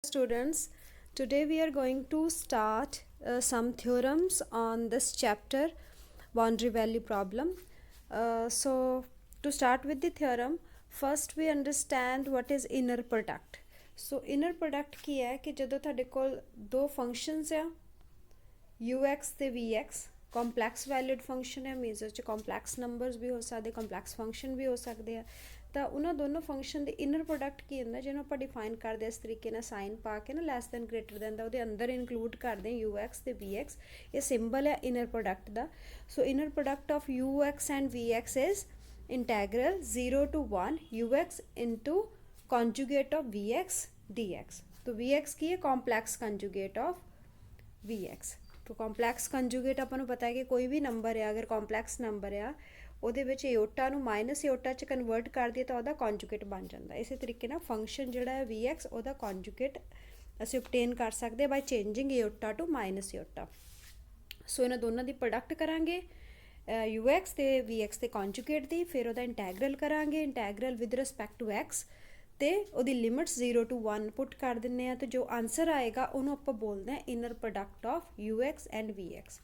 Students, today we are going to start some theorems on this chapter, boundary value problem. To start with the theorem, first we understand what is inner product. So inner product ਕੀ ਹੈ ਕਿ ਜਦੋਂ ਤੁਹਾਡੇ ਕੋਲ ਦੋ functions ਆ ux ਤੇ vx complex ਵੈਲਿਊਡ function ਹੈ means ਇਹ 'ਚ ਕੰਪਲੈਕਸ ਨੰਬਰਸ ਵੀ ਹੋ ਸਕਦੇ ਕੰਪਲੈਕਸ ਫੰਕਸ਼ਨ ਵੀ ਹੋ ਸਕਦੇ ਆ ਤਾਂ ਉਹਨਾਂ ਦੋਨੋਂ ਫੰਕਸ਼ਨ ਦੇ ਇਨਰ ਪ੍ਰੋਡਕਟ ਕੀ ਹੁੰਦਾ ਜਿਹਨੂੰ ਆਪਾਂ ਡਿਫਾਈਨ ਕਰਦੇ ਇਸ ਤਰੀਕੇ ਨਾਲ ਸਾਈਨ ਪਾ ਕੇ ਨਾ ਲੈਸ ਦੈਨ ਗ੍ਰੇਟਰ ਦੈਨ ਦਾ ਉਹਦੇ ਅੰਦਰ ਇਨਕਲੂਡ ਕਰਦੇ ux ਤੇ vx ਇਹ ਸਿੰਬਲ ਹੈ ਇਨਰ ਪ੍ਰੋਡਕਟ ਦਾ so inner product of ux and vx is integral 0 to 1 ux into conjugate of vx dx तो vx ਕੀ ਹੈ ਕੰਪਲੈਕਸ ਕੰਜੂਗੇਟ ਆਫ vx तो ਕੰਪਲੈਕਸ ਕੰਜੂਗੇਟ ਆਪਾਂ ਨੂੰ ਪਤਾ ਹੈ ਕਿ ਕੋਈ ਵੀ ਨੰਬਰ ਹੈ ਅਗਰ ਕੰਪਲੈਕਸ ਨੰਬਰ ਆ ਉਹਦੇ ਵਿੱਚ ਏਓਟਾ ਨੂੰ ਮਾਈਨਸ ਏਓਟਾ 'ਚ ਕਨਵਰਟ ਕਰ ਦਈਏ ਤਾਂ ਉਹਦਾ ਕੰਜੂਗੇਟ ਬਣ ਜਾਂਦਾ ਇਸੇ ਤਰੀਕੇ ਨਾਲ ਫੰਕਸ਼ਨ ਜਿਹੜਾ ਹੈ vx ਉਹਦਾ ਕੰਜੂਗੇਟ ਅਸੀਂ ਓਬਟੇਨ ਕਰ ਸਕਦੇ ਬਾਈ ਚੇਂਜਿੰਗ ਏਓਟਾ ਟੂ ਮਾਈਨਸ ਏਓਟਾ ਸੋ ਇਹਨਾਂ ਦੋਨਾਂ ਦੀ ਪ੍ਰੋਡਕਟ ਕਰਾਂਗੇ ux ਤੇ vx ਦੇ ਕੰਜੂਗੇਟ ਦੀ ਫਿਰ ਉਹਦਾ ਇੰਟੈਗਰਲ ਕਰਾਂਗੇ integral with respect to x ਤੇ ਉਹਦੀ ਲਿਮਿਟਸ 0 to 1 ਪੁੱਟ ਕਰ ਦਿੰਦੇ ਆ ਤੇ ਜੋ ਆਨਸਰ ਆਏਗਾ ਉਹਨੂੰ ਆਪਾਂ ਬੋਲਦੇ ਆ inner product of ux and vx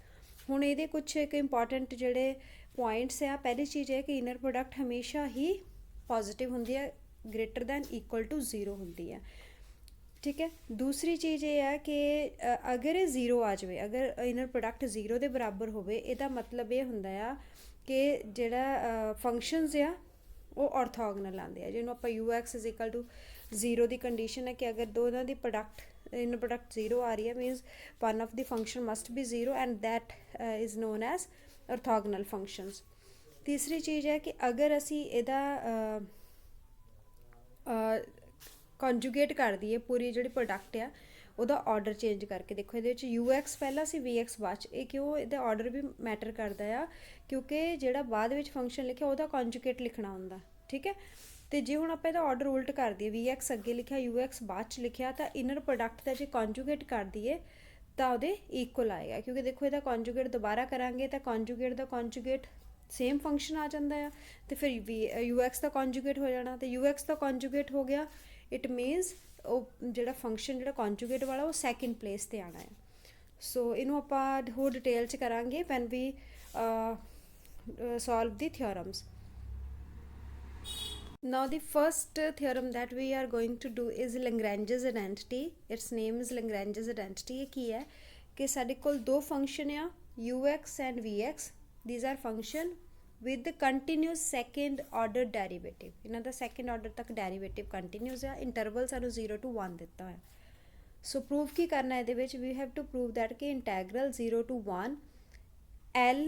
ਹੁਣ ਇਹਦੇ ਕੁਝ ਇੱਕ ਇੰਪੋਰਟੈਂਟ ਜਿਹੜੇ ਪੁਆਇੰਟਸ ਆ ਪਹਿਲੀ ਚੀਜ਼ ਹੈ ਕਿ ਇਨਰ ਪ੍ਰੋਡਕਟ ਹਮੇਸ਼ਾ ਹੀ ਪੋਜ਼ਿਟਿਵ ਹੁੰਦੀ ਹੈ ਗ੍ਰੇਟਰ ਦੈਨ ਇਕੁਅਲ ਟੂ 0 ਹੁੰਦੀ ਹੈ ਠੀਕ ਹੈ ਦੂਸਰੀ ਚੀਜ਼ ਇਹ ਹੈ ਕਿ ਅਗਰ ਇਹ 0 ਆ ਜਾਵੇ ਅਗਰ ਇਨਰ ਪ੍ਰੋਡਕਟ 0 ਦੇ ਬਰਾਬਰ ਹੋਵੇ ਇਹਦਾ ਮਤਲਬ ਇਹ ਹੁੰਦਾ ਆ ਕਿ ਜਿਹੜਾ ਫੰਕਸ਼ਨਸ ਆ ਉਹ ਔਰਥੋਗਨਲ ਆਉਂਦੇ ਆ ਜਿਹਨੂੰ ਆਪਾਂ ux is equal to 0 the condition ਹੈ ਕਿ ਅਗਰ ਦੋਨਾਂ ਦੀ ਪ੍ਰੋਡਕਟ ਇਨਰ ਪ੍ਰੋਡਕਟ 0 ਆ ਰਹੀ ਹੈ means one of the function must be 0 and that is known as orthogonal functions ਤੀਸਰੀ ਚੀਜ਼ ਹੈ ਕਿ ਅਗਰ ਅਸੀਂ ਇਹਦਾ ਕੰਜੂਗੇਟ ਕਰ ਦਈਏ ਪੂਰੀ ਜਿਹੜੀ ਪ੍ਰੋਡਕਟ ਆ ਉਹਦਾ ਆਰਡਰ ਚੇਂਜ ਕਰਕੇ ਦੇਖੋ ਇਹਦੇ ਵਿੱਚ ux ਪਹਿਲਾਂ ਸੀ vx ਬਾਅਦ 'ਚ ਇਹ ਕਿਉਂ ਇਹਦਾ ਆਰਡਰ ਵੀ ਮੈਟਰ ਕਰਦਾ ਆ ਕਿਉਂਕਿ ਜਿਹੜਾ ਬਾਅਦ ਵਿੱਚ ਫੰਕਸ਼ਨ ਲਿਖਿਆ ਉਹਦਾ ਕੰਜੂਗੇਟ ਲਿਖਣਾ ਹੁੰਦਾ ਠੀਕ ਹੈ ਤੇ ਜੇ ਹੁਣ ਆਪਾਂ ਇਹਦਾ ਆਰਡਰ ਉਲਟ ਕਰ ਦਈਏ vx ਅੱਗੇ ਲਿਖਿਆ ux ਬਾਅਦ 'ਚ ਲਿਖਿਆ ਤਾਂ ਇਨਰ ਪ੍ਰੋਡਕਟ ਦਾ ਜੇ ਕੰਜੂਗੇਟ ਕਰ ਦਈਏ ਤਾਂ ਉਹਦੇ ਇਕੁਅਲ ਆਏਗਾ ਕਿਉਂਕਿ ਦੇਖੋ ਇਹਦਾ ਕੰਜੂਗੇਟ ਦੁਬਾਰਾ ਕਰਾਂਗੇ ਤਾਂ ਕੰਜੂਗੇਟ ਦਾ ਕੰਜੂਗੇਟ ਸੇਮ ਫੰਕਸ਼ਨ ਆ ਜਾਂਦਾ ਆ ਤੇ ਫਿਰ ux ਦਾ ਕੰਜੂਗੇਟ ਹੋ ਜਾਣਾ ਤੇ ux ਦਾ ਕੰਜੂਗੇਟ ਹੋ ਗਿਆ ਇਟ ਮੀਨਸ ਉਹ ਜਿਹੜਾ ਫੰਕਸ਼ਨ ਜਿਹੜਾ ਕੰਜੂਗੇਟ ਵਾਲਾ ਉਹ ਸੈਕਿੰਡ ਪਲੇਸ 'ਤੇ ਆਉਣਾ ਹੈ ਸੋ ਇਹਨੂੰ ਆਪਾਂ ਹੋਰ ਡਿਟੇਲ 'ਚ ਕਰਾਂਗੇ when we solve the theorems. Now the first theorem that we are going to do is Lagrange's identity. Its name is Lagrange's identity. ਇਹ ਕੀ ਹੈ ਕਿ ਸਾਡੇ ਕੋਲ ਦੋ ਫੰਕਸ਼ਨ ਆ ux and vx. These are function with continuous second order derivative. ਇਹਨਾਂ ਦਾ second order ਤੱਕ derivative continuous ਆ ਇੰਟਰਵਲ ਸਾਨੂੰ 0 to 1 ਦਿੱਤਾ ਹੋਇਆ ਸੋ ਪ੍ਰੂਵ ਕੀ ਕਰਨਾ ਇਹਦੇ ਵਿੱਚ we have to prove that ਕਿ integral 0 to 1 l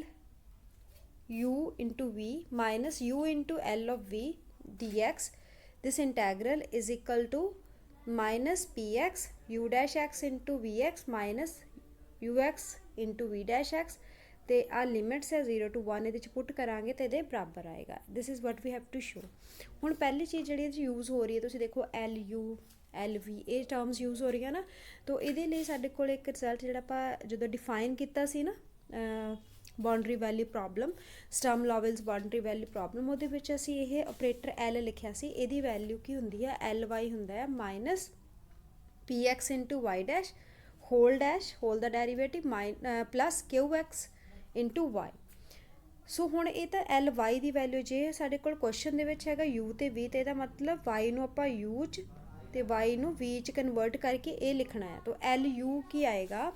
u into v minus u into l of v dx this integral is equal to minus px u dash x into vx minus ux into v dash x ਤੇ ਆ limits ਹੈ 0 to 1 ਇਹਦੇ 'ਚ ਪੁੱਟ ਕਰਾਂਗੇ ਤੇ ਇਹਦੇ ਬਰਾਬਰ ਆਏਗਾ this is what we have to show ਹੁਣ ਪਹਿਲੀ ਚੀਜ਼ ਜਿਹੜੀ ਇਹਦੇ 'ਚ ਯੂਜ਼ ਹੋ ਰਹੀ ਹੈ ਤੁਸੀਂ ਦੇਖੋ ਐਲ ਯੂ ਐਲ ਵੀ ਇਹ ਟਰਮਸ ਯੂਜ਼ ਹੋ ਰਹੀਆਂ ਨਾ ਤਾਂ ਇਹਦੇ ਲਈ ਸਾਡੇ ਕੋਲ ਇੱਕ ਰਿਜ਼ਲਟ ਜਿਹੜਾ ਆਪਾਂ ਜਦੋਂ ਡਿਫਾਈਨ ਕੀਤਾ ਸੀ ਨਾ boundary value problem Sturm Liouville boundary value problem ਉਹਦੇ ਵਿੱਚ ਅਸੀਂ ਇਹ ਆਪਰੇਟਰ ਐਲ ਲਿਖਿਆ ਸੀ ਇਹਦੀ ਵੈਲਿਊ ਕੀ ਹੁੰਦੀ ਹੈ ਐਲ ਵਾਈ ਹੁੰਦਾ ਹੈ minus p x into y dash whole ਦਾ derivative plus q x into y so ਹੁਣ ਇਹ ਤਾਂ ਐਲ ਵਾਈ ਦੀ ਵੈਲਿਊ ਜੇ ਸਾਡੇ ਕੋਲ ਕੁਐਸਚਨ ਦੇ ਵਿੱਚ ਹੈਗਾ ਯੂ ਤੇ ਵੀ ਤੇ ਇਹਦਾ ਮਤਲਬ ਵਾਈ ਨੂੰ ਆਪਾਂ ਯੂ 'ਚ ਤੇ ਵਾਈ ਨੂੰ ਵੀ 'ਚ ਕਨਵਰਟ ਕਰਕੇ ਇਹ ਲਿਖਣਾ ਹੈ ਤਾਂ ਐਲ ਯੂ ਕੀ ਆਏਗਾ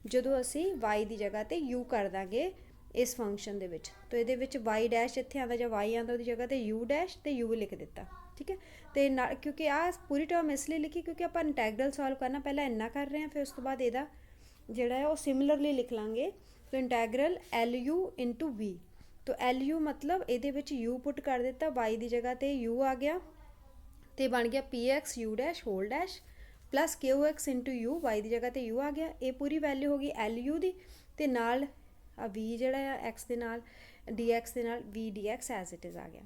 ਜਦੋਂ ਅਸੀਂ ਵਾਈ ਦੀ ਜਗ੍ਹਾ ਤੇ ਯੂ ਕਰ ਦਾਂਗੇ ਇਸ ਫੰਕਸ਼ਨ ਦੇ ਵਿੱਚ ਤਾਂ ਇਹਦੇ ਵਿੱਚ ਵਾਈ ਡੈਸ਼ ਇੱਥੇ ਆਉਂਦਾ ਜਾਂ ਵਾਈ ਆਉਂਦਾ ਉਹਦੀ ਜਗ੍ਹਾ ਤੇ ਯੂ ਡੈਸ਼ ਤੇ ਯੂ ਲਿਖ ਦਿੱਤਾ ਠੀਕ ਹੈ ਤੇ ਨਾਲ ਕਿਉਂਕਿ ਆਹ ਪੂਰੀ ਟਰਮ ਇਸ ਲਈ ਲਿਖੀ ਕਿਉਂਕਿ ਆਪਾਂ ਇੰਟੈਗਰਲ ਸੋਲਵ ਕਰਨਾ ਪਹਿਲਾਂ ਇੰਨਾ ਕਰ ਰਹੇ ਹਾਂ ਫਿਰ ਉਸ ਤੋਂ ਬਾਅਦ ਇਹਦਾ ਜਿਹੜਾ ਹੈ ਉਹ ਸਿਮਿਲਰਲੀ ਲਿਖ ਲਾਂਗੇ ਤਾਂ ਇੰਟੈਗਰਲ ਐਲ ਯੂ ਇੰਟੂ ਵੀ ਤਾਂ ਐਲ ਯੂ ਮਤਲਬ ਇਹਦੇ ਵਿੱਚ ਯੂ ਪੁੱਟ ਕਰ ਦਿੱਤਾ ਵਾਈ ਦੀ ਜਗ੍ਹਾ ਤੇ ਯੂ ਆ ਗਿਆ ਤੇ ਬਣ ਗਿਆ p x u dash whole dash plus q x into u y ਦੀ ਜਗ੍ਹਾ ਤੇ ਯੂ ਆ ਗਿਆ ਇਹ ਪੂਰੀ ਵੈਲਿਊ ਹੋ ਗਈ ਐਲ ਯੂ ਦੀ ਤੇ ਨਾਲ ਆ ਵੀ ਜਿਹੜਾ ਆ ਐਕਸ ਦੇ ਨਾਲ ਡੀ ਐਕਸ ਦੇ ਨਾਲ v d x as it is ਆ ਗਿਆ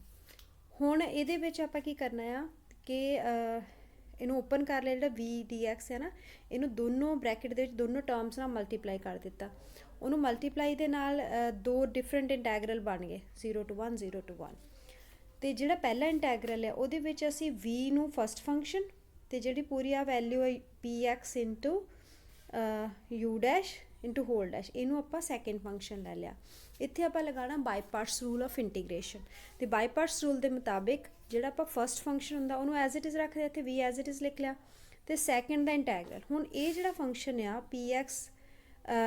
ਹੁਣ ਇਹਦੇ ਵਿੱਚ ਆਪਾਂ ਕੀ ਕਰਨਾ ਆ ਕਿ ਇਹਨੂੰ ਓਪਨ ਕਰ ਲਿਆ ਜਿਹੜਾ ਵੀ ਡੀ ਐਕਸ ਹੈ ਨਾ ਇਹਨੂੰ ਦੋਨੋਂ ਬ੍ਰੈਕਟ ਦੇ ਵਿੱਚ ਦੋਨੋਂ ਟਰਮਸ ਨਾਲ ਮਲਟੀਪਲਾਈ ਕਰ ਦਿੱਤਾ ਉਹਨੂੰ ਮਲਟੀਪਲਾਈ ਦੇ ਨਾਲ ਦੋ ਡਿਫਰੈਂਟ ਇੰਟੈਗਰਲ ਬਣ ਗਏ 0 to 1 0 to 1 ਤੇ ਜਿਹੜਾ ਪਹਿਲਾ ਇੰਟੈਗਰਲ ਹੈ ਉਹਦੇ ਵਿੱਚ ਅਸੀਂ v ਨੂੰ ਫਸਟ ਫੰਕਸ਼ਨ ਤੇ ਜਿਹੜੀ ਪੂਰੀ ਆ ਵੈਲਿਊ ਹੈ px into u dash into whole dash, ਇਹਨੂੰ ਆਪਾਂ ਸੈਕਿੰਡ ਫੰਕਸ਼ਨ ਲੈ ਲਿਆ। ਇੱਥੇ ਆਪਾਂ ਲਗਾਉਣਾ by parts rule of integration, ਤੇ ਬਾਈ ਪਾਰਟਸ ਰੂਲ ਦੇ ਮੁਤਾਬਿਕ ਜਿਹੜਾ ਆਪਾਂ ਫਸਟ ਫੰਕਸ਼ਨ ਹੁੰਦਾ ਉਹਨੂੰ ਐਜ਼ ਇਟ ਇਜ਼ ਰੱਖਦੇ, ਇੱਥੇ ਵੀ ਐਜ਼ ਇਟ ਇਜ਼ ਲਿਖ ਲਿਆ, ਤੇ ਸੈਕਿੰਡ ਦਾ ਇੰਟੈਗਰਲ। ਹੁਣ ਇਹ ਜਿਹੜਾ ਫੰਕਸ਼ਨ ਆ px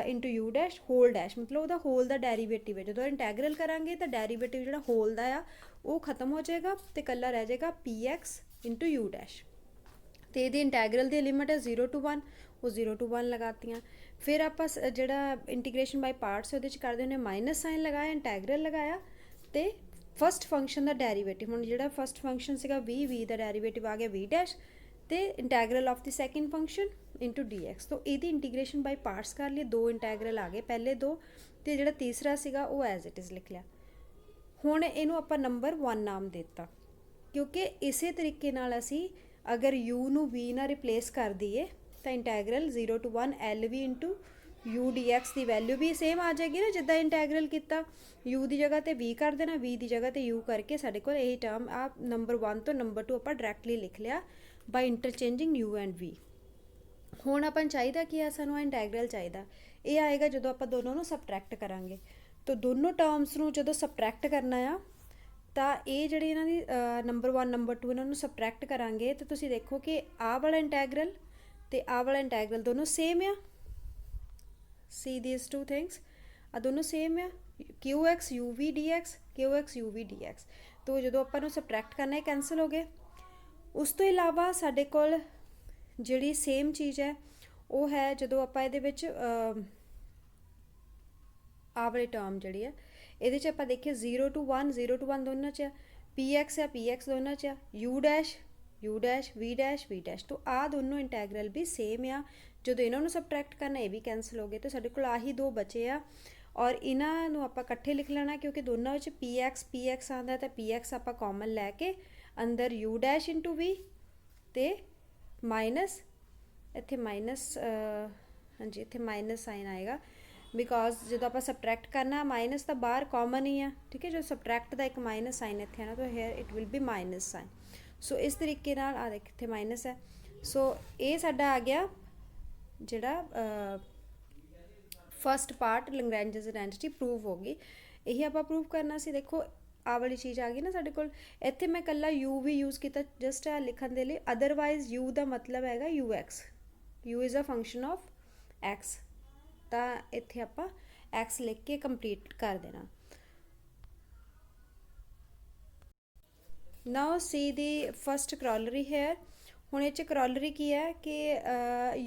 into u dash whole dash, ਮਤਲਬ ਉਹਦਾ ਹੋਲ ਦਾ ਡੈਰੀਵੇਟਿਵ ਹੈ। ਜਦੋਂ ਇੰਟੈਗਰਲ ਕਰਾਂਗੇ ਤਾਂ ਡੈਰੀਵੇਟਿਵ ਜਿਹੜਾ ਹੋਲ ਦਾ ਆ ਉਹ ਖਤਮ ਹੋ ਜਾਏਗਾ ਤੇ ਇਕੱਲਾ ਰਹਿ ਜਾਏਗਾ px ਇੰਟੂ ਯੂ ਡੈਸ਼। ਤੇ ਇਹਦੀ ਇੰਟੈਗਰਲ ਦੀ ਲਿਮਿਟ ਹੈ 0 to 1, ਉਹ 0 to 1 ਲਗਾਤੀਆਂ। ਫਿਰ ਆਪਾਂ ਜਿਹੜਾ ਇੰਟੀਗ੍ਰੇਸ਼ਨ ਬਾਈ ਪਾਰਟਸ ਉਹਦੇ 'ਚ ਕਰਦੇ ਹੁੰਦੇ ਮਾਈਨਸ ਸਾਈਨ ਲਗਾਇਆ, ਇੰਟੈਗਰਲ ਲਗਾਇਆ, ਤੇ ਫਸਟ ਫੰਕਸ਼ਨ ਦਾ ਡੈਰੀਵੇਟਿਵ, ਹੁਣ ਜਿਹੜਾ ਫਸਟ ਫੰਕਸ਼ਨ ਸੀਗਾ v ਦਾ ਡੈਰੀਵੇਟਿਵ ਆ ਗਿਆ v ਡੈਸ਼, ਤੇ integral of the second function into dx। ਤੋਂ ਇਹਦੀ ਇੰਟੀਗ੍ਰੇਸ਼ਨ ਬਾਈ ਪਾਰਟਸ ਕਰ ਲਈ, ਦੋ ਇੰਟੈਗਰਲ ਆ ਗਏ, ਪਹਿਲੇ ਦੋ, ਤੇ ਜਿਹੜਾ ਤੀਸਰਾ ਸੀਗਾ ਉਹ ਐਜ਼ ਇਟ ਇਜ਼ ਲਿਖ ਲਿਆ। ਹੁਣ ਇਹਨੂੰ ਆਪਾਂ ਨੰਬਰ 1 ਨਾਮ ਦਿੱਤਾ, ਕਿਉਂਕਿ ਇਸੇ ਤਰੀਕੇ ਨਾਲ ਅਸੀਂ ਅਗਰ u ਨੂੰ v ਨਾਲ ਰਿਪਲੇਸ ਕਰ ਦਈਏ ਤਾਂ integral 0 to 1 lv into u dx the value we same ਆ ਜਾਏਗੀ ਨਾ, ਜਿੱਦਾਂ ਇੰਟੈਗਰਲ ਕੀਤਾ u ਦੀ ਜਗ੍ਹਾ ਤੇ v ਕਰ ਦੇਣਾ, v ਦੀ ਜਗ੍ਹਾ ਤੇ u ਕਰਕੇ ਸਾਡੇ ਕੋਲ ਇਹ ਟਰਮ ਆ ਨੰਬਰ 1 ਤੋਂ ਨੰਬਰ 2 ਆਪਾਂ ਡਾਇਰੈਕਟਲੀ ਲਿਖ ਲਿਆ ਬਾਈ ਇੰਟਰਚੇਂਜਿੰਗ u ਐਂਡ v। ਹੁਣ ਆਪਾਂ ਨੂੰ ਚਾਹੀਦਾ ਕੀ ਆ, ਸਾਨੂੰ ਇੰਟੈਗਰਲ ਚਾਹੀਦਾ, ਇਹ ਆਏਗਾ ਜਦੋਂ ਆਪਾਂ ਦੋਨੋਂ ਨੂੰ ਸਬਟਰੈਕਟ ਕਰਾਂਗੇ। ਤਾਂ ਦੋਨੋਂ ਟਰਮਸ ਨੂੰ ਜਦੋਂ ਸਬਟਰੈਕਟ ਕਰਨਾ ਆ ਤਾਂ ਇਹ ਜਿਹੜੀ ਇਹਨਾਂ ਦੀ ਨੰਬਰ 1 ਨੰਬਰ 2 ਇਹਨਾਂ ਨੂੰ ਸਬਟਰੈਕਟ ਕਰਾਂਗੇ ਤਾਂ ਤੁਸੀਂ ਦੇਖੋ ਕਿ ਆਹ ਵਾਲਾ ਇੰਟੈਗਰਲ ਤੇ ਆਹ ਵਾਲਾ ਇੰਟੈਗਰਲ ਦੋਨੋਂ ਸੇਮ ਆ। ਸੀ ਦੀਸ ਟੂ ਥਿੰਗਸ, ਆ ਦੋਨੋਂ ਸੇਮ ਆ, qx uv dx, qx uv dx। ਤਾਂ ਜਦੋਂ ਆਪਾਂ ਨੂੰ ਸਬਟਰੈਕਟ ਕਰਨਾ ਇਹ ਕੈਂਸਲ ਹੋ ਗਏ। ਉਸ ਤੋਂ ਇਲਾਵਾ ਸਾਡੇ ਕੋਲ ਜਿਹੜੀ ਸੇਮ ਚੀਜ਼ ਹੈ ਉਹ ਹੈ ਜਦੋਂ ਆਪਾਂ ਇਹਦੇ ਵਿੱਚ ਆਹ ਵਾਲੀ ਟਰਮ ਜਿਹੜੀ ਹੈ ਇਹਦੇ 'ਚ ਆਪਾਂ ਦੇਖੀਏ 0 to 1, 0 to 1 ਦੋਨਾਂ 'ਚ ਆ, px ਆ px ਦੋਨਾਂ 'ਚ ਆ, u dash v dash v dash. ਤੋਂ ਆਹ ਦੋਨੋਂ ਇੰਟੈਗਰਲ ਵੀ ਸੇਮ ਆ, ਜਦੋਂ ਇਹਨਾਂ ਨੂੰ ਸਬਟਰੈਕਟ ਕਰਨਾ ਇਹ ਵੀ ਕੈਂਸਲ ਹੋ ਗਏ। ਤਾਂ ਸਾਡੇ ਕੋਲ ਆਹੀ ਦੋ ਬਚੇ ਆ, ਔਰ ਇਹਨਾਂ ਨੂੰ ਆਪਾਂ ਇਕੱਠੇ ਲਿਖ ਲੈਣਾ ਕਿਉਂਕਿ ਦੋਨਾਂ ਵਿੱਚ px ਆਉਂਦਾ, ਤਾਂ px ਆਪਾਂ ਕਾਮਨ ਲੈ ਕੇ ਅੰਦਰ u ਡੈਸ਼ ਇੰਟੂ v ਤੇ ਮਾਈਨਸ, ਇੱਥੇ ਮਾਈਨਸ ਹਾਂਜੀ ਇੱਥੇ ਮਾਈਨਸ ਸਾਈਨ ਆਏਗਾ ਬਿਕੋਜ਼ ਜਦੋਂ ਆਪਾਂ ਸਬਟਰੈਕਟ ਕਰਨਾ ਮਾਈਨਸ ਤਾਂ ਬਾਹਰ ਕਾਮਨ ਹੀ ਆ, ਠੀਕ ਹੈ। ਜਦੋਂ ਸਬਟਰੈਕਟ ਦਾ ਇੱਕ ਮਾਈਨਸ ਸਾਈਨ ਇੱਥੇ ਆਣਾ ਤਾਂ here it will be minus sign. So ਇਸ ਤਰੀਕੇ ਨਾਲ ਆ ਦੇਖ ਇੱਥੇ ਮਾਈਨਸ ਹੈ। ਸੋ ਇਹ ਸਾਡਾ ਆ ਗਿਆ ਜਿਹੜਾ ਫਸਟ ਪਾਰਟ ਲੈਗਰੈਂਜਸ ਆਇਡੈਂਟੀਟੀ ਪ੍ਰੂਵ ਹੋ ਗਈ। ਇਹੀ ਆਪਾਂ ਪ੍ਰੂਵ ਕਰਨਾ ਸੀ। ਦੇਖੋ ਆਹ ਵਾਲੀ ਚੀਜ਼ ਆ ਗਈ ਨਾ ਸਾਡੇ ਕੋਲ, ਇੱਥੇ ਮੈਂ ਇਕੱਲਾ u ਵੀ ਯੂਜ਼ ਕੀਤਾ ਜਸਟ ਆ ਲਿਖਣ ਦੇ ਲਈ, ਅਦਰਵਾਈਜ਼ u ਦਾ ਮਤਲਬ ਹੈਗਾ ux, u is a function of x, ਤਾਂ ਇੱਥੇ ਆਪਾਂ x ਲਿਖ ਕੇ ਕੰਪਲੀਟ ਕਰ ਦੇਣਾ। ਨਾਓ ਸੀ ਦੀ ਫਸਟ ਕਰੋਲਰੀ ਹੇਅਰ। ਹੁਣ ਇਹ 'ਚ ਕਰੋਲਰੀ ਕੀ ਹੈ ਕਿ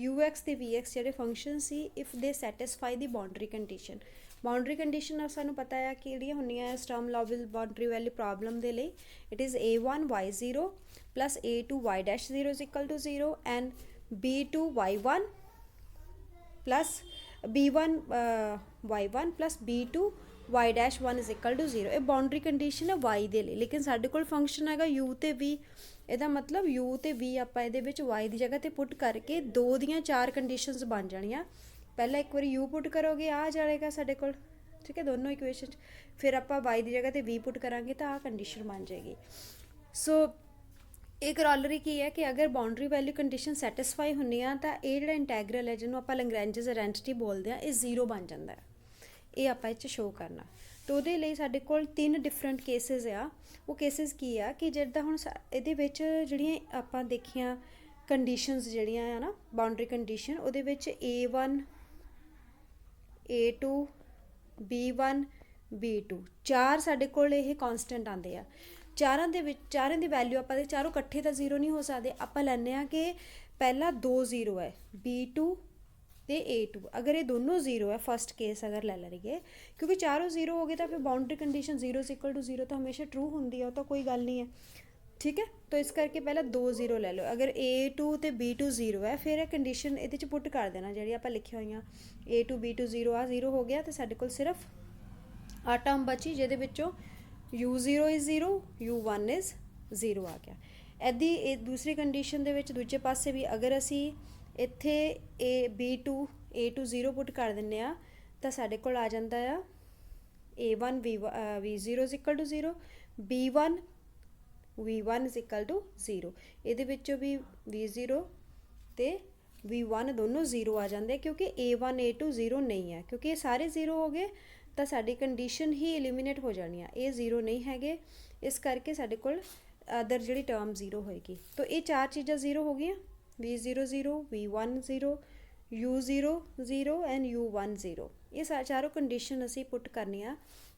ux ਤੇ vx ਜਿਹੜੇ function C if they satisfy the boundary condition. Boundary condition ਸਾਨੂੰ ਪਤਾ ਆ ਕਿਹੜੀਆਂ ਹੁੰਦੀਆਂ ਸਟਰਮ ਲਿਓਵਿਲ ਬਾਉਂਡਰੀ ਵਾਲੀ ਪ੍ਰੋਬਲਮ ਦੇ ਲਈ, it is a1 y0 plus a2 y dash 0 is equal to 0 and b2 y1 plus b1 y1 plus b2 y dash 1 is equal to 0। ਇਹ boundary condition ਹੈ y ਦੇ ਲਈ, ਲੇਕਿਨ ਸਾਡੇ ਕੋਲ ਫੰਕਸ਼ਨ ਹੈਗਾ u ਤੇ v। ਇਹਦਾ ਮਤਲਬ u ਤੇ v ਆਪਾਂ ਇਹਦੇ ਵਿੱਚ y ਦੀ ਜਗ੍ਹਾ ਤੇ ਪੁੱਟ ਕਰਕੇ 2 ਦੀਆਂ 4 ਕੰਡੀਸ਼ਨਸ ਬਣ ਜਾਣੀਆਂ। ਪਹਿਲਾਂ ਇੱਕ ਵਾਰੀ u ਪੁੱਟ ਕਰੋਗੇ ਆ ਜਾਏਗਾ ਸਾਡੇ ਕੋਲ, ਠੀਕ ਹੈ, ਦੋਨੋਂ ਇਕੁਏਸ਼ਨ 'ਚ। ਫਿਰ ਆਪਾਂ y ਦੀ ਜਗ੍ਹਾ ਤੇ v ਪੁੱਟ ਕਰਾਂਗੇ ਤਾਂ ਆਹ ਕੰਡੀਸ਼ਨ ਬਣ ਜਾਏਗੀ। ਸੋ ਇਹ ਕਰੋਲਰੀ ਕੀ ਹੈ ਕਿ ਅਗਰ ਬਾਉਂਡਰੀ ਵੈਲਿਊ ਕੰਡੀਸ਼ਨ ਸੈਟਿਸਫਾਈ ਹੁੰਦੀ ਆ ਤਾਂ ਇਹ ਜਿਹੜਾ ਇੰਟੈਗਰਲ ਹੈ ਜਿਹਨੂੰ ਆਪਾਂ ਲੈਗਰੈਂਜਸ ਆਇਡੈਂਟੀਟੀ ਬੋਲਦੇ ਆ ਇਹ 0 ਬਣ ਜਾਂਦਾ ਹੈ। ਇਹ ਆਪਾਂ ਇਹ 'ਚ ਸ਼ੋਅ ਕਰਨਾ। ਤਾਂ ਉਹਦੇ ਲਈ ਸਾਡੇ ਕੋਲ 3 ਡਿਫਰੈਂਟ ਕੇਸਿਸ ਆ। ਉਹ ਕੇਸਿਸ ਕੀ ਆ ਕਿ ਜਿੱਦਾਂ ਹੁਣ ਇਹਦੇ ਵਿੱਚ ਜਿਹੜੀਆਂ ਆਪਾਂ ਦੇਖੀਆਂ ਕੰਡੀਸ਼ਨਸ ਜਿਹੜੀਆਂ ਆ ਨਾ ਬਾਉਂਡਰੀ ਕੰਡੀਸ਼ਨ, ਉਹਦੇ ਵਿੱਚ a1 a2 b1 b2 4 ਸਾਡੇ ਕੋਲ ਇਹ ਕੌਂਸਟੈਂਟ ਆਉਂਦੇ ਆ। ਚਾਰਾਂ ਦੇ ਵਿੱਚ ਚਾਰਾਂ ਦੀ ਵੈਲਿਊ ਆਪਾਂ ਦੇ ਚਾਰੋਂ ਇਕੱਠੇ ਤਾਂ 0 ਨਹੀਂ ਹੋ ਸਕਦੇ। ਆਪਾਂ ਲੈਂਦੇ ਹਾਂ ਕਿ ਪਹਿਲਾ 2 0 ਹੈ b2 ਤੇ a2, ਅਗਰ ਇਹ ਦੋਨੋਂ 0 ਹੈ ਫਸਟ ਕੇਸ ਅਗਰ ਲੈ ਲਈਏ, ਕਿਉਂਕਿ ਚਾਰੋਂ 0 ਹੋ ਗਏ ਤਾਂ ਫਿਰ boundary condition 0 is equal to 0 ਤਾਂ ਹਮੇਸ਼ਾ ਟਰੂ ਹੁੰਦੀ ਹੈ, ਉਹ ਤਾਂ ਕੋਈ ਗੱਲ ਨਹੀਂ ਹੈ, ਠੀਕ ਹੈ। ਤਾਂ ਇਸ ਕਰਕੇ ਪਹਿਲਾਂ 2 0 ਲੈ ਲਓ। ਅਗਰ a2 ਤੇ b2 0 ਹੈ ਫਿਰ ਇਹ ਕੰਡੀਸ਼ਨ ਇਹਦੇ 'ਚ ਪੁੱਟ ਕਰ ਦੇਣਾ ਜਿਹੜੀ ਆਪਾਂ ਲਿਖੀਆਂ ਹੋਈਆਂ a2 b2 0 ਆ 0 ਹੋ ਗਿਆ, ਅਤੇ ਸਾਡੇ ਕੋਲ ਸਿਰਫ ਆਹ ਟਰਮ ਬਚੀ ਜਿਹਦੇ ਵਿੱਚੋਂ u0 ਇਜ਼ 0 u1 ਇਜ਼ 0 ਆ ਗਿਆ। ਇਹਦੀ ਇਹ ਦੂਸਰੀ ਕੰਡੀਸ਼ਨ ਦੇ ਵਿੱਚ ਦੂਜੇ ਪਾਸੇ ਵੀ ਅਗਰ ਅਸੀਂ ਇੱਥੇ b2 a2 0 ਪੁੱਟ ਕਰ ਦਿੰਦੇ ਆ ਤਾਂ ਸਾਡੇ ਕੋਲ ਆ ਜਾਂਦਾ ਆ a1 v0 is equal to 0 b1 v1 is equal to 0। ਇਹਦੇ ਵਿੱਚੋਂ ਵੀ v0 ਤੇ v1 ਦੋਨੋਂ 0 ਆ ਜਾਂਦੇ ਕਿਉਂਕਿ a1 a2 0 ਨਹੀਂ ਹੈ, ਕਿਉਂਕਿ ਇਹ ਸਾਰੇ 0 ਹੋ ਗਏ ਤਾਂ ਸਾਡੀ ਕੰਡੀਸ਼ਨ ਹੀ ਐਲੀਮੀਨੇਟ ਹੋ ਜਾਣੀ ਆ। ਇਹ 0 ਨਹੀਂ ਹੈਗੇ, ਇਸ ਕਰਕੇ ਸਾਡੇ ਕੋਲ ਅਦਰ ਜਿਹੜੀ ਟਰਮ 0 ਹੋਏਗੀ। ਤਾਂ ਇਹ ਚਾਰ ਚੀਜ਼ਾਂ 0 ਹੋ ਗਈਆਂ, v0 0, v1 0, u0 0 and u1 0। ਇਹ ਚਾਰੋਂ ਕੰਡੀਸ਼ਨ ਅਸੀਂ ਪੁੱਟ ਕਰਨੀਆਂ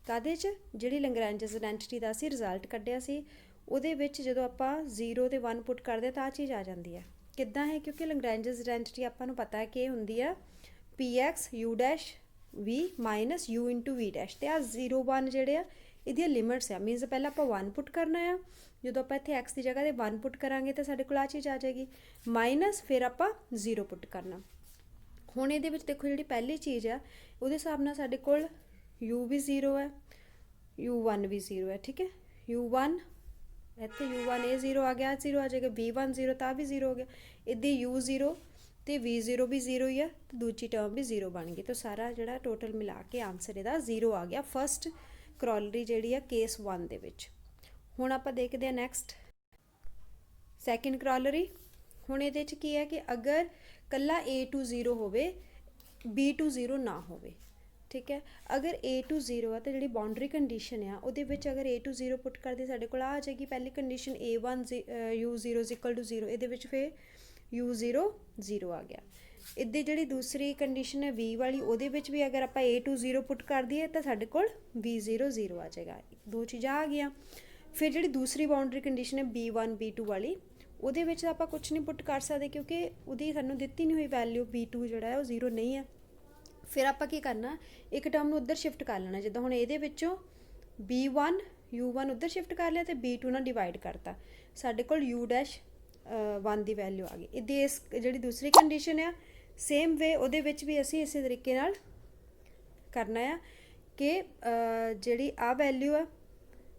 ਕਾਹਦੇ 'ਚ, ਜਿਹੜੀ ਲੈਂਗਰੈਂਜਸ ਆਇਡੈਂਟਿਟੀ ਦਾ ਅਸੀਂ ਰਿਜ਼ਲਟ ਕੱਢਿਆ ਸੀ ਉਹਦੇ ਵਿੱਚ। ਜਦੋਂ ਆਪਾਂ 0 ਤੇ 1 ਪੁੱਟ ਕਰਦੇ ਤਾਂ ਆਹ ਚੀਜ਼ ਆ ਜਾਂਦੀ ਹੈ। ਕਿੱਦਾਂ ਹੈ, ਕਿਉਂਕਿ ਲੈਂਗਰੈਂਜਸ ਆਇਡੈਂਟਿਟੀ ਆਪਾਂ ਨੂੰ ਪਤਾ ਹੈ ਕਿ ਇਹ ਹੁੰਦੀ ਆ px u dash v minus u into v dash। ਅਤੇ ਆਹ 0 1 ਜਿਹੜੇ ਆ ਇਹਦੀਆਂ ਲਿਮਿਟਸ ਆ, ਮੀਨਸ ਪਹਿਲਾਂ ਆਪਾਂ 1 ਪੁੱਟ ਕਰਨਾ ਆ, ਜਦੋਂ ਆਪਾਂ ਇੱਥੇ x ਦੀ ਜਗ੍ਹਾ 'ਤੇ 1 ਪੁੱਟ ਕਰਾਂਗੇ ਤਾਂ ਸਾਡੇ ਕੋਲ ਆਹ ਚੀਜ਼ ਆ ਜਾਏਗੀ, ਮਾਈਨਸ ਫਿਰ ਆਪਾਂ 0 ਪੁੱਟ ਕਰਨਾ। ਹੁਣ ਇਹਦੇ ਵਿੱਚ ਦੇਖੋ ਜਿਹੜੀ ਪਹਿਲੀ ਚੀਜ਼ ਆ ਉਹਦੇ ਹਿਸਾਬ ਨਾਲ ਸਾਡੇ ਕੋਲ u ਵੀ 0 ਹੈ, u1 ਵੀ 0 ਹੈ, ਠੀਕ ਹੈ। u1 ਇੱਥੇ u1 ਇਹ 0 ਆ ਗਿਆ, 0 ਆ ਜਾਏਗਾ, v1 0 ਤਾਂ ਵੀ 0 ਹੋ ਗਿਆ, ਇੱਦਾਂ u0 ਅਤੇ v0 ਵੀ 0 ਹੀ ਆ, ਅਤੇ ਦੂਜੀ ਟਰਮ ਵੀ 0 ਬਣ ਗਈ। ਤਾਂ ਸਾਰਾ ਜਿਹੜਾ ਟੋਟਲ ਮਿਲਾ ਕੇ ਆਨਸਰ ਇਹਦਾ 0 ਆ ਗਿਆ ਫਸਟ ਕਰੋਲਰੀ ਜਿਹੜੀ ਆ ਕੇਸ 1 ਦੇ ਵਿੱਚ। ਹੁਣ ਆਪਾਂ ਦੇਖਦੇ ਹਾਂ ਨੈਕਸਟ ਸੈਕਿੰਡ ਕਰੋਲਰੀ। ਹੁਣ ਇਹਦੇ 'ਚ ਕੀ ਹੈ ਕਿ ਅਗਰ ਕੱਲਾ a2 0 ਹੋਵੇ, b2 0 ਨਾ ਹੋਵੇ, ਠੀਕ ਹੈ। ਅਗਰ a2 0 ਆ ਤਾਂ ਜਿਹੜੀ ਬਾਉਂਡਰੀ ਕੰਡੀਸ਼ਨ ਆ ਉਹਦੇ ਵਿੱਚ ਅਗਰ a2 0 ਪੁੱਟ ਕਰਦੇ ਸਾਡੇ ਕੋਲ ਆ ਜਾਏਗੀ ਪਹਿਲੀ condition a1 u0 is equal to 0, ਇਹਦੇ ਵਿੱਚ ਫਿਰ u0 0 ਆ ਗਿਆ। ਇੱਦਾਂ ਜਿਹੜੀ ਦੂਸਰੀ ਕੰਡੀਸ਼ਨ ਹੈ v ਵਾਲੀ, ਉਹਦੇ ਵਿੱਚ ਵੀ ਅਗਰ ਆਪਾਂ a2 0 ਪੁੱਟ ਕਰ ਦਈਏ ਤਾਂ ਸਾਡੇ ਕੋਲ v0 0 ਆ ਜਾਏਗਾ। ਦੋ ਚੀਜ਼ਾਂ ਆ ਗਈਆਂ। ਫਿਰ ਜਿਹੜੀ ਦੂਸਰੀ ਬਾਉਂਡਰੀ ਕੰਡੀਸ਼ਨ ਹੈ b1 b2 ਵਾਲੀ, ਉਹਦੇ ਵਿੱਚ ਆਪਾਂ ਕੁਛ ਨਹੀਂ ਪੁੱਟ ਕਰ ਸਕਦੇ ਕਿਉਂਕਿ ਉਹਦੀ ਸਾਨੂੰ ਦਿੱਤੀ ਨਹੀਂ ਹੋਈ ਵੈਲਿਊ, b2 ਜਿਹੜਾ ਹੈ ਉਹ 0 ਨਹੀਂ ਹੈ। ਫਿਰ ਆਪਾਂ ਕੀ ਕਰਨਾ, ਇੱਕ ਟਰਮ ਨੂੰ ਉੱਧਰ ਸ਼ਿਫਟ ਕਰ ਲੈਣਾ। ਜਿੱਦਾਂ ਹੁਣ ਇਹਦੇ ਵਿੱਚੋਂ b1 u1 ਉੱਧਰ ਸ਼ਿਫਟ ਕਰ ਲਿਆ ਅਤੇ b2 ਨਾਲ ਡਿਵਾਈਡ ਕਰਤਾ, ਸਾਡੇ ਕੋਲ u dash 1 ਦੀ ਵੈਲਿਊ ਆ ਗਈ। ਇਹਦੀ ਇਸ ਜਿਹੜੀ ਦੂਸਰੀ ਕੰਡੀਸ਼ਨ ਆ ਸੇਮ ਵੇ ਉਹਦੇ ਵਿੱਚ ਵੀ ਅਸੀਂ ਇਸੇ ਤਰੀਕੇ ਨਾਲ ਕਰਨਾ ਆ ਕਿ ਜਿਹੜੀ ਆਹ ਵੈਲਿਊ ਆ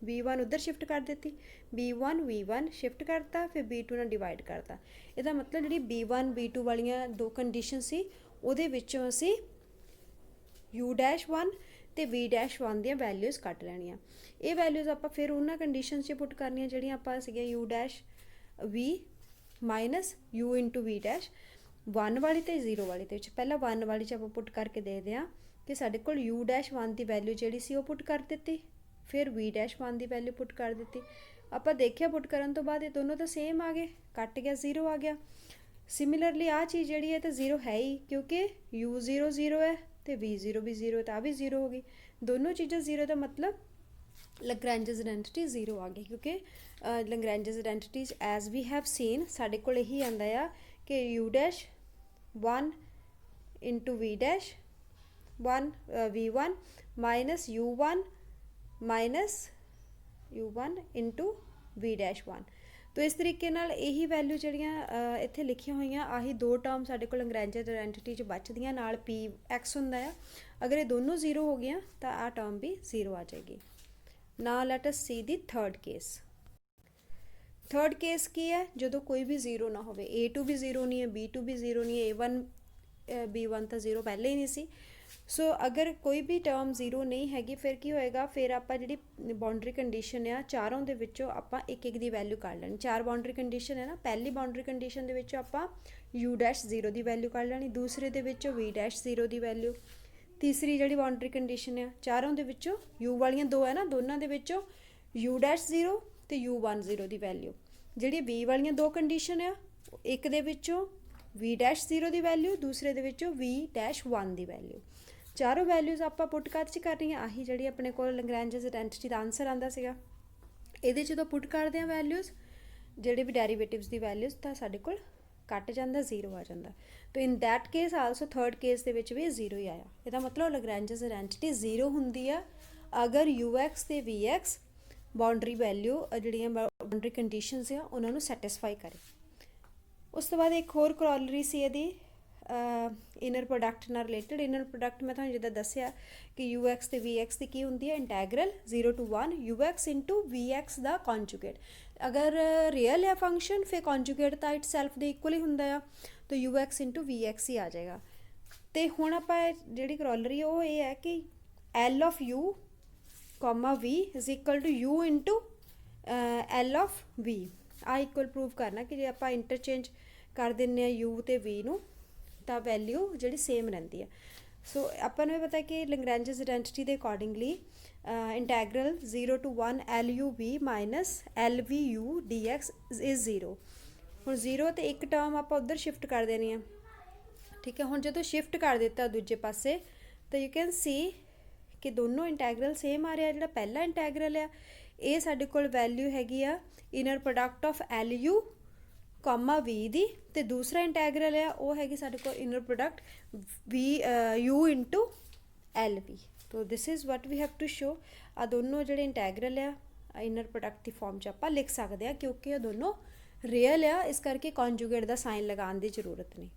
v1 ਉੱਧਰ ਸ਼ਿਫਟ ਕਰ ਦਿੱਤੀ, b1 v1 ਸ਼ਿਫਟ ਕਰਤਾ, ਫਿਰ b2 ਨਾਲ ਡਿਵਾਈਡ ਕਰਤਾ। ਇਹਦਾ ਮਤਲਬ ਜਿਹੜੀ b1 b2 ਵਾਲੀਆਂ ਦੋ ਕੰਡੀਸ਼ਨ ਸੀ ਉਹਦੇ ਵਿੱਚੋਂ ਅਸੀਂ u dash 1 ਅਤੇ v dash 1 ਦੀਆਂ ਵੈਲਿਊਜ਼ ਕੱਢ ਲੈਣੀਆਂ। ਇਹ ਵੈਲਿਊਜ਼ ਆਪਾਂ ਫਿਰ ਉਹਨਾਂ ਕੰਡੀਸ਼ਨ 'ਚ ਪੁੱਟ ਕਰਨੀਆਂ ਜਿਹੜੀਆਂ ਆਪਾਂ ਸੀਗੀਆਂ u dash v minus u into v dash 1 ਵਾਲੀ ਅਤੇ 0 ਵਾਲੀ ਦੇ ਵਿੱਚ। ਪਹਿਲਾਂ 1 ਵਾਲੀ 'ਚ ਆਪਾਂ ਪੁੱਟ ਕਰਕੇ ਦੇਖਦੇ ਹਾਂ ਕਿ ਸਾਡੇ ਕੋਲ u dash 1 ਦੀ ਵੈਲਿਊ ਜਿਹੜੀ ਸੀ ਉਹ ਪੁੱਟ ਕਰ ਦਿੱਤੀ, ਫਿਰ v dash 1 ਦੀ ਵੈਲਿਊ ਪੁੱਟ ਕਰ ਦਿੱਤੀ। ਆਪਾਂ ਦੇਖਿਆ ਪੁੱਟ ਕਰਨ ਤੋਂ ਬਾਅਦ ਇਹ ਦੋਨੋਂ ਤਾਂ ਸੇਮ ਆ ਗਏ, ਕੱਟ ਗਿਆ 0 ਆ ਗਿਆ। ਸਿਮਿਲਰਲੀ ਆਹ ਚੀਜ਼ ਜਿਹੜੀ ਹੈ ਤਾਂ 0 ਹੈ ਹੀ ਕਿਉਂਕਿ u0 0 ਹੈ ਅਤੇ v0 ਵੀ 0 ਹੈ ਤਾਂ ਆ ਵੀ 0 ਹੋ ਗਈ। ਦੋਨੋਂ ਚੀਜ਼ਾਂ 0 ਦਾ ਮਤਲਬ ਲੈਂਗਰੈਂਜਸ ਆਇਡੈਂਟਿਟੀ 0 ਆ ਗਈ ਕਿਉਂਕਿ ਲੈਂਗਰੈਂਜਸ ਆਇਡੈਂਟਿਟੀਜ਼ ਐਜ਼ ਵੀ ਹੈਵ ਸੀਨ ਸਾਡੇ ਕੋਲ ਇਹੀ ਆਉਂਦਾ ਆ ਕਿ u dash 1 into v dash 1 v1 minus u1 minus u1 into v dash 1। ਤਾਂ ਇਸ ਤਰੀਕੇ ਨਾਲ ਇਹੀ ਵੈਲਿਊ ਜਿਹੜੀਆਂ ਇੱਥੇ ਲਿਖੀਆਂ ਹੋਈਆਂ ਆਹੀ ਦੋ ਟਰਮ ਸਾਡੇ ਕੋਲ ਲੈਂਗਰੈਂਜਸ ਆਇਡੈਂਟਿਟੀ 'ਚ ਬਚਦੀਆਂ, ਨਾਲ px ਹੁੰਦਾ ਆ। ਅਗਰ ਇਹ ਦੋਨੋਂ 0 ਹੋ ਗਈਆਂ ਤਾਂ ਆਹ ਟਰਮ ਵੀ 0 ਆ ਜਾਏਗੀ। ਨਾਓ ਲੈਟ ਅਸ ਸੀ ਦੀ ਥਰਡ ਕੇਸ। ਥਰਡ ਕੇਸ ਕੀ ਹੈ, ਜਦੋਂ ਕੋਈ ਵੀ 0 ਨਾ ਹੋਵੇ, a2 ਵੀ 0 ਨਹੀਂ ਹੈ, b2 ਵੀ 0 ਨਹੀਂ ਹੈ, a1 b1 ਤਾਂ 0 ਪਹਿਲੇ ਹੀ ਨਹੀਂ ਸੀ। ਸੋ ਅਗਰ ਕੋਈ ਵੀ ਟਰਮ 0 ਨਹੀਂ ਹੈਗੀ ਫਿਰ ਕੀ ਹੋਏਗਾ, ਫਿਰ ਆਪਾਂ ਜਿਹੜੀ ਬਾਉਂਡਰੀ ਕੰਡੀਸ਼ਨ ਆ ਚਾਰੋਂ ਦੇ ਵਿੱਚੋਂ ਆਪਾਂ ਇੱਕ ਇੱਕ ਦੀ ਵੈਲਿਊ ਕੱਢ ਲੈਣੀ। ਚਾਰ ਬਾਉਂਡਰੀ ਕੰਡੀਸ਼ਨ ਹੈ ਨਾ, ਪਹਿਲੀ ਬਾਉਂਡਰੀ ਕੰਡੀਸ਼ਨ ਦੇ ਵਿੱਚੋਂ ਆਪਾਂ u dash 0 ਦੀ ਵੈਲਿਊ ਕੱਢ ਲੈਣੀ, ਦੂਸਰੇ ਦੇ ਵਿੱਚੋਂ v dash 0 ਦੀ ਵੈਲਿਊ, ਤੀਸਰੀ ਜਿਹੜੀ ਬਾਉਂਡਰੀ ਕੰਡੀਸ਼ਨ ਆ ਚਾਰੋਂ ਦੇ ਵਿੱਚੋਂ u ਵਾਲੀਆਂ ਦੋ ਹੈ ਨਾ, ਦੋਨਾਂ ਦੇ ਵਿੱਚੋਂ u dash 0 ਅਤੇ u1 0 ਦੀ ਵੈਲਿਊ। ਜਿਹੜੀ v ਵਾਲੀਆਂ ਦੋ ਕੰਡੀਸ਼ਨ ਆ ਇੱਕ ਦੇ ਵਿੱਚੋਂ v dash 0 ਦੀ ਵੈਲਿਊ, ਦੂਸਰੇ ਦੇ ਵਿੱਚੋਂ v dash 1 ਦੀ ਵੈਲਿਊ। ਚਾਰੋਂ ਵੈਲਿਊਜ਼ ਆਪਾਂ ਪੁੱਟ ਕਰ 'ਚ ਕਰਨੀਆਂ, ਆਹੀ ਜਿਹੜੀ ਆਪਣੇ ਕੋਲ ਲੈਂਗਰੈਂਜਸ ਆਇਡੈਂਟਿਟੀ ਦਾ ਆਨਸਰ ਆਉਂਦਾ ਸੀਗਾ। ਇਹਦੇ ਜਦੋਂ ਪੁੱਟ ਕਰਦੇ ਹਾਂ ਵੈਲਿਊਜ਼ ਜਿਹੜੇ ਵੀ ਡੈਰੀਵੇਟਿਵਸ ਦੀ ਵੈਲਿਊਜ਼ ਤਾਂ ਸਾਡੇ ਕੋਲ ਕੱਟ ਜਾਂਦਾ, 0 ਆ ਜਾਂਦਾ। ਤਾਂ in that case also third case ਦੇ ਵਿੱਚ ਵੀ 0 ਹੀ ਆਇਆ। ਇਹਦਾ ਮਤਲਬ ਲੈਂਗਰੈਂਜਸ ਆਇਡੈਂਟਿਟੀ 0 ਹੁੰਦੀ ਆ ਅਗਰ ux ਅਤੇ vx ਬਾਉਂਡਰੀ ਵੈਲਿਊ ਜਿਹੜੀਆਂ ਬਾਉਂਡਰੀ ਕੰਡੀਸ਼ਨਸ ਆ ਉਹਨਾਂ ਨੂੰ ਸੈਟਿਸਫਾਈ ਕਰੇ। ਉਸ ਤੋਂ ਬਾਅਦ ਇੱਕ ਹੋਰ ਕਰੋਲਰੀ ਸੀ ਇਹਦੀ ਇਨਰ ਪ੍ਰੋਡਕਟ ਨਾਲ ਰਿਲੇਟਡ। ਇਨਰ ਪ੍ਰੋਡਕਟ ਮੈਂ ਤੁਹਾਨੂੰ ਜਿੱਦਾਂ ਦੱਸਿਆ ਕਿ ux ਅਤੇ vx ਦੀ ਕੀ ਹੁੰਦੀ ਹੈ, integral 0 to 1 ux into vx ਦਾ ਕੌਨਜੂਗੇਟ। ਅਗਰ ਰੀਅਲ ਹੈ ਫੰਕਸ਼ਨ ਫਿਰ ਕੌਨਜੂਗੇਟ ਤਾਂ ਇਟ ਸੈਲਫ ਦੇ ਇਕੁਅਲ ਹੀ ਹੁੰਦਾ ਆ, ਤਾਂ ux ਇੰਟੂ vx ਹੀ ਆ ਜਾਏਗਾ। ਅਤੇ ਹੁਣ ਆਪਾਂ ਜਿਹੜੀ ਕਰੋਲਰੀ ਉਹ ਇਹ ਹੈ ਕਿ l of u, v is equal to u into L of V ਆ ਇਕੁਅਲ ਪ੍ਰੂਵ ਕਰਨਾ ਕਿ ਜੇ ਆਪਾਂ ਇੰਟਰਚੇਂਜ ਕਰ ਦਿੰਦੇ ਹਾਂ U ਅਤੇ V ਨੂੰ ਤਾਂ ਵੈਲਿਊ ਜਿਹੜੀ ਸੇਮ ਰਹਿੰਦੀ ਆ। ਸੋ ਆਪਾਂ ਨੂੰ ਇਹ ਪਤਾ ਕਿ ਲੈਗਰੈਂਜਸ ਆਇਡੈਂਟਿਟੀ ਦੇ accordingly integral 0 to 1 LUV minus LVU DX is 0। ਹੁਣ 0 ਅਤੇ ਇੱਕ ਟਰਮ ਆਪਾਂ ਉੱਧਰ ਸ਼ਿਫਟ ਕਰ ਦੇਣੀ ਆ, ਠੀਕ ਹੈ। ਹੁਣ ਜਦੋਂ ਸ਼ਿਫਟ ਕਰ ਦਿੱਤਾ ਦੂਜੇ ਪਾਸੇ ਤਾਂ ਯੂ ਕੈਨ ਸੀ ਕਿ ਦੋਨੋਂ ਇੰਟੈਗਰਲ ਸੇਮ ਆ ਰਿਹਾ। ਜਿਹੜਾ ਪਹਿਲਾ ਇੰਟੈਗਰਲ ਆ ਇਹ ਸਾਡੇ ਕੋਲ ਵੈਲਿਊ ਹੈਗੀ ਆ inner product of LU comma V ਦੀ, ਅਤੇ ਦੂਸਰਾ ਇੰਟੈਗਰਲ ਆ ਉਹ ਹੈਗੀ ਸਾਡੇ ਕੋਲ inner product U into LV। ਤੋ this is what we have to show. ਆ ਦੋਨੋਂ ਜਿਹੜੇ ਇੰਟੈਗਰਲ ਆ ਇਨਰ ਪ੍ਰੋਡਕਟ ਦੀ ਫਾਰਮ 'ਚ ਆਪਾਂ ਲਿਖ ਸਕਦੇ ਹਾਂ, ਕਿਉਂਕਿ ਇਹ ਦੋਨੋਂ ਰੀਅਲ ਆ, ਇਸ ਕਰਕੇ ਕੌਨਜੂਗੇਟ ਦਾ ਸਾਈਨ ਲਗਾਉਣ ਦੀ ਜ਼ਰੂਰਤ ਨਹੀਂ।